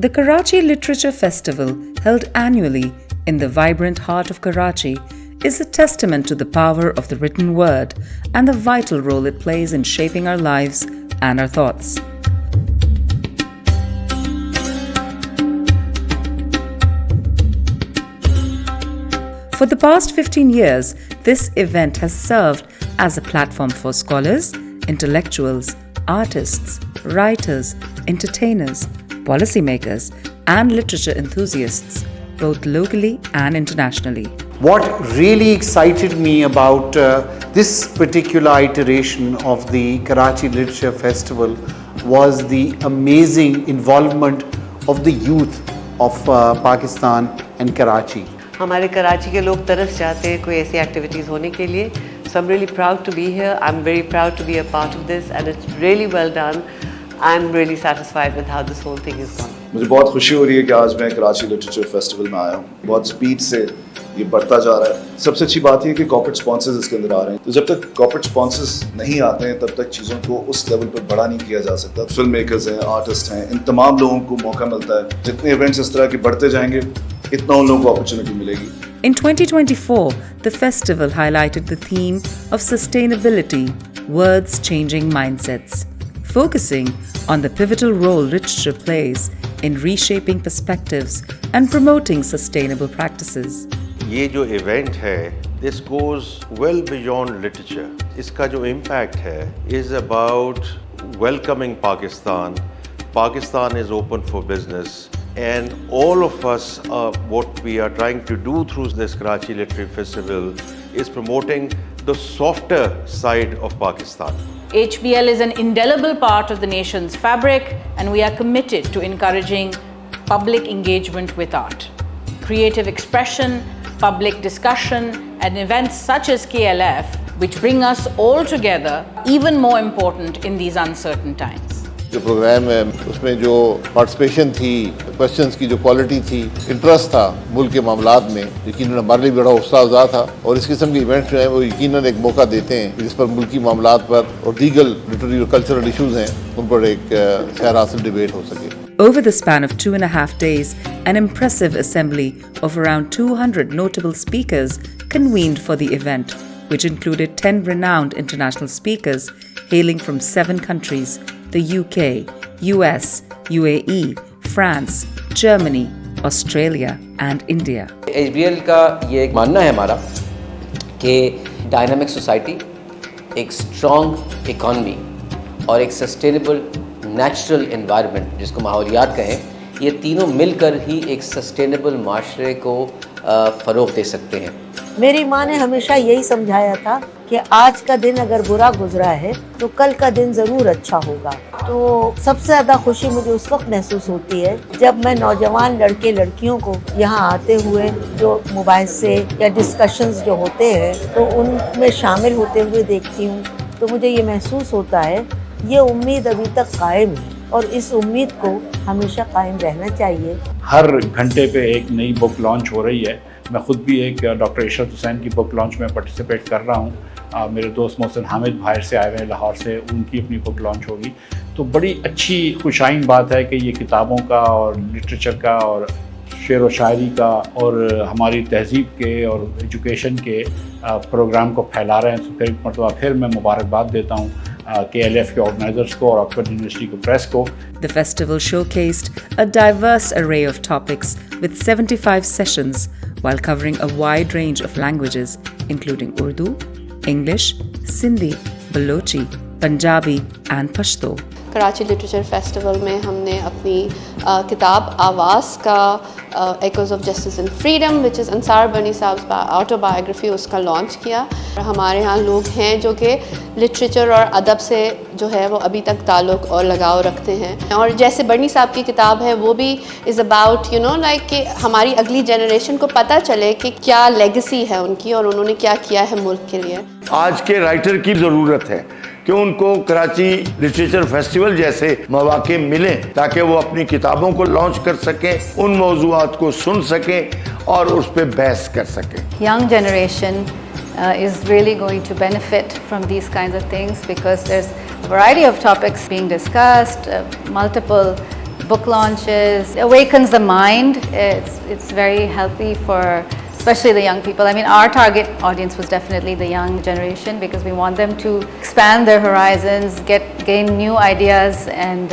The Karachi Literature Festival, held annually in the vibrant heart of Karachi, is a testament to the power of the written word and the vital role it plays in shaping our lives and our thoughts. For the past 15 years, this event has served as a platform for scholars, intellectuals, artists, writers, entertainers, policymakers, and literature enthusiasts, both locally and internationally. What really excited me about this particular iteration of the Karachi Literature Festival was the amazing involvement of the youth of Pakistan and Karachi. हमारे कराची के लोग तरस जाते हैं कोई ऐसी activities होने के लिए. So I'm really proud to be here. I'm very proud to be a part of this and it's really well done. I'm really satisfied with how this whole thing has gone. मुझे बहुत खुशी हो रही है कि आज मैं Karachi literature festival में आया हूँ. बहुत स्पीड से ये बढ़ता जा रहा है. सबसे अच्छी बात ये है कि कॉर्पोरेट स्पॉन्सर्स इसके अंदर आ रहे हैं. तो जब तक कॉर्पोरेट स्पॉन्सर्स नहीं आते हैं तब तक चीज़ों को उस लेवल पर बड़ा नहीं किया जा सकता. फिल्म मेकर्स हैं, आर्टिस्ट हैं, इन तमाम लोगों को मौका मिलता है. जितने इवेंट्स इस तरह के बढ़ते जाएंगे इतना उन लोगों को अपॉर्चुनिटी मिलेगी. In 2024, the festival highlighted the theme of sustainability, words changing mindsets, focusing on the pivotal role literature plays in reshaping perspectives and promoting sustainable practices. ये जो इवेंट है, this goes well beyond literature. इसका जो impact है is about welcoming Pakistan. Pakistan is open for business. And all of us, what we are trying to do through this Karachi Literary Festival is promoting the softer side of Pakistan. HBL is an indelible part of the nation's fabric and we are committed to encouraging public engagement with art. Creative expression, public discussion and events such as KLF which bring us all together, even more important in these uncertain times. जो programme है उसमें जो participation थी, questions की जो quality थी, interest था मुल्क के मामलात में, यकीनन हमारे लिए बड़ा हौसला था. और इस किस्म के इवेंट्स जो हैं वो यकीनन एक मौका देते हैं जिस पर मुल्की मामलात पर और दीगर लिटरेरी और कल्चरल इशूज़ हैं उन पर एक खैर हासिल डिबेट हो सके. Over the span of 2.5 days, an impressive assembly of around 200 notable speakers convened for the event, which included 10 renowned international speakers hailing from 7 countries: the UK, US, UAE, France, Germany, Australia and India. HBL का ये एक मानना है हमारा कि dynamic society, एक strong economy और एक सस्टेनेबल नेचुरल एनवायरनमेंट जिसको माहौलियात कहें, ये तीनों मिलकर ही एक सस्टेनेबल माशरे को फ़रोग़ दे सकते हैं. मेरी माँ ने हमेशा यही समझाया था कि आज का दिन अगर बुरा गुजरा है तो कल का दिन ज़रूर अच्छा होगा. तो सबसे ज़्यादा खुशी मुझे उस वक्त महसूस होती है जब मैं नौजवान लड़के लड़कियों को यहाँ आते हुए जो मोबाइल से या डिस्कशंस जो होते हैं तो उनमें शामिल होते हुए देखती हूँ. तो मुझे ये महसूस होता है ये उम्मीद अभी तक कायम है और इस उम्मीद को हमेशा कायम रहना चाहिए. हर घंटे पे एक नई बुक लॉन्च हो रही है. मैं खुद भी एक डॉक्टर इशरत हुसैन की बुक लॉन्च में पार्टिसिपेट कर रहा हूँ. मेरे दोस्त मोहसिन हामिद बाहर से आए हुए हैं, लाहौर से, उनकी अपनी बुक लॉन्च होगी. तो बड़ी अच्छी खुशाइन बात है कि ये किताबों का और लिटरेचर का और शेर व शायरी का और हमारी तहज़ीब के और एजुकेशन के प्रोग्राम को फैला रहे हैं. तो फिर एक मरतबा फिर मैं मुबारकबाद देता हूँ KLF के ऑर्गेनाइजर्स को और ऑक्सफोर्ड यूनिवर्सिटी के प्रेस को. The festival showcased a diverse array of topics with 75 sessions while covering a wide range of languages including Urdu, English, Sindhi, Balochi, Punjabi and Pashto. Karachi literature festival में हमने अपनी किताब आवाज़ का x of justice and freedom which is Ansar बनी साहब autobiography उसका launch किया. हमारे यहाँ लोग हैं जो कि लिटरेचर और अदब से जो है वो अभी तक ताल्लुक़ और लगाव रखते हैं. और जैसे बनी साहब की किताब है वो भी इज़ अबाउट लाइक कि हमारी अगली जनरेशन को पता चले कि क्या लेगेसी है उनकी और उन्होंने क्या किया है मुल्क के लिए. आज के राइटर की ज़रूरत है कि उनको कराची लिटरेचर फेस्टिवल जैसे मौके मिलें ताकि वो अपनी किताबों को लॉन्च कर सकें, उन मौज़ूआत को सुन सकें और उस पर बहस कर सकें. Young generation is really going to benefit from these kinds of things because there's a variety of topics being discussed, multiple book launches, awakens the mind. It's very healthy for especially the young people. I mean, our target audience was definitely the young generation because we want them to expand their horizons, gain new ideas and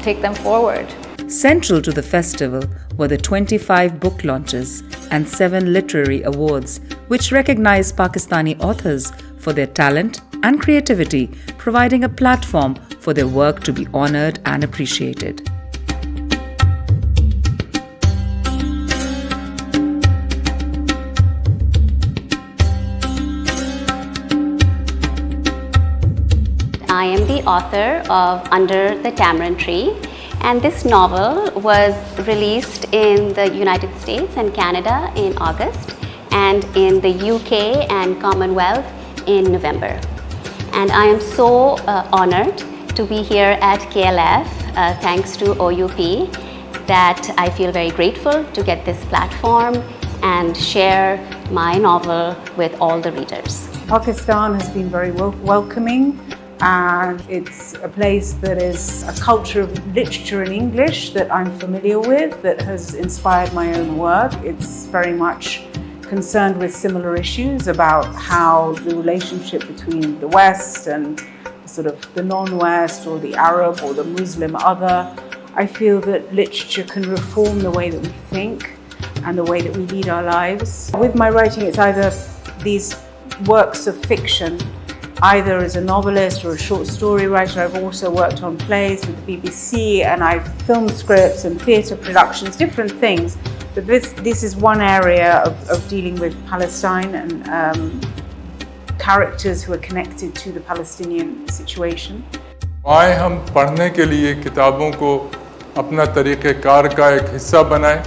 take them forward. Central to the festival were the 25 book launches and 7 literary awards, which recognize Pakistani authors for their talent and creativity, providing a platform for their work to be honored and appreciated. I am the author of Under the Tamarind Tree, and this novel was released in the United States and Canada in August and in the UK and Commonwealth in November. And I am so honored to be here at KLF thanks to OUP, that I feel very grateful to get this platform and share my novel with all the readers. Pakistan has been very welcoming, and it's a place that is a culture of literature in English that I'm familiar with, that has inspired my own work. It's very much concerned with similar issues about how the relationship between the West and sort of the non-West or the Arab or the Muslim other. I feel that literature can reform the way that we think and the way that we lead our lives. With my writing, it's either these works of fiction, either as a novelist or a short story writer. I've also worked on plays with the BBC, and I've filmed scripts and theatre productions, different things. But this is one area of dealing with Palestine and characters who are connected to the Palestinian situation. आए हम पढ़ने के लिए किताबों को अपना तरीक़ेकार का एक हिस्सा बनाएं,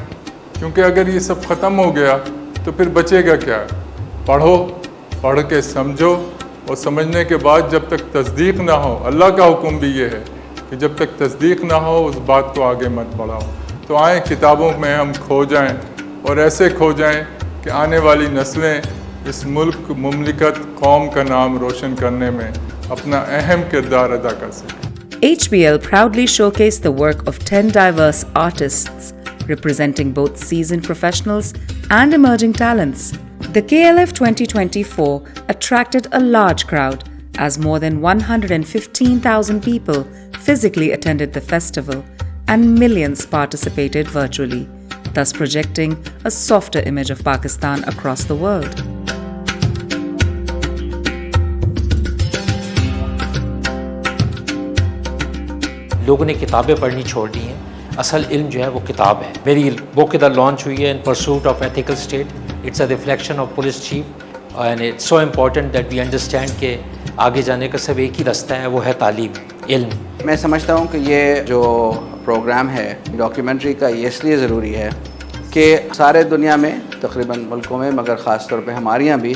क्योंकि अगर ये सब ख़त्म हो गया तो फिर बचेगा क्या? पढ़ो, पढ़ के समझो, और समझने के बाद जब तक तस्दीक ना हो, अल्लाह का हुक्म भी ये है कि जब तक तस्दीक ना हो उस बात को आगे मत बढ़ाओ। तो आए किताबों में हम खो जाएं, और ऐसे खो जाएं कि आने वाली नस्लें इस मुल्क, मुमलिकत, कौम का नाम रोशन करने में अपना अहम किरदार अदा कर सकें। HBL proudly showcased the work of 10 diverse artists representing both seasoned professionals and emerging talents. The KLF 2024 attracted a large crowd as more than 115,000 people physically attended the festival and millions participated virtually, thus projecting a softer image of Pakistan across the world. लोगों ने किताबें पढ़नी छोड़ दी हैं। असल इल्म जो है वो किताब है। मेरी बुक इधर लॉन्च हुई है, in pursuit of ethical state. It's a reflection of police chief and it's so important that we understand कि आगे जाने का सब एक ही रास्ता है, वो है तालीम, इल्म। मैं समझता हूँ कि ये जो प्रोग्राम है डॉक्यूमेंट्री का, ये इसलिए ज़रूरी है कि सारे दुनिया में तकरीबन मुल्कों में, मगर ख़ास तौर पे हमारे यहाँ भी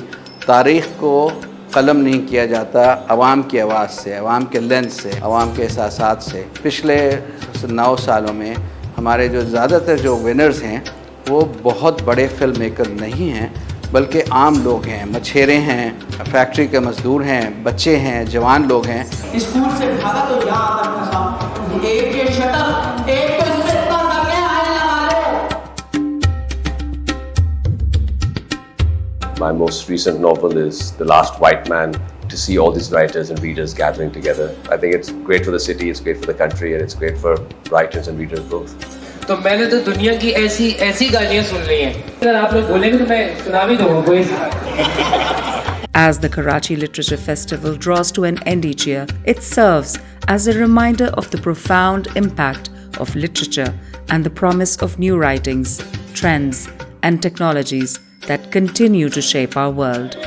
तारीख़ को कलम नहीं किया जाता अवाम की आवाज़ से, अवाम के लेंस से, अवाम के एहसासात से। पिछले 9 सालों में हमारे जो ज़्यादातर जो विनर्स हैं वो बहुत बड़े फिल्म मेकर नहीं हैं, बल्कि आम लोग हैं, मछेरे हैं, फैक्ट्री के मजदूर हैं, बच्चे हैं, जवान लोग हैं। स्कूल से भागा तो यहाँ तक फंसा, एक के शटर, एक तो इसमें इतना सा क्या है हमारे। My most recent novel is The Last White Man. To see all these writers and readers gathering together, I think it's great for the city, it's great for the country, and it's great for writers and readers both. तो मैंने तो दुनिया की ऐसी गालियाँ सुन ली हैं। अगर आप लोग बोलेंगे तो मैं सुना भी दूँगा कोई। As the Karachi Literature Festival draws to an end each year, it serves as a reminder of the profound impact of literature and the promise of new writings, trends, and technologies that continue to shape our world.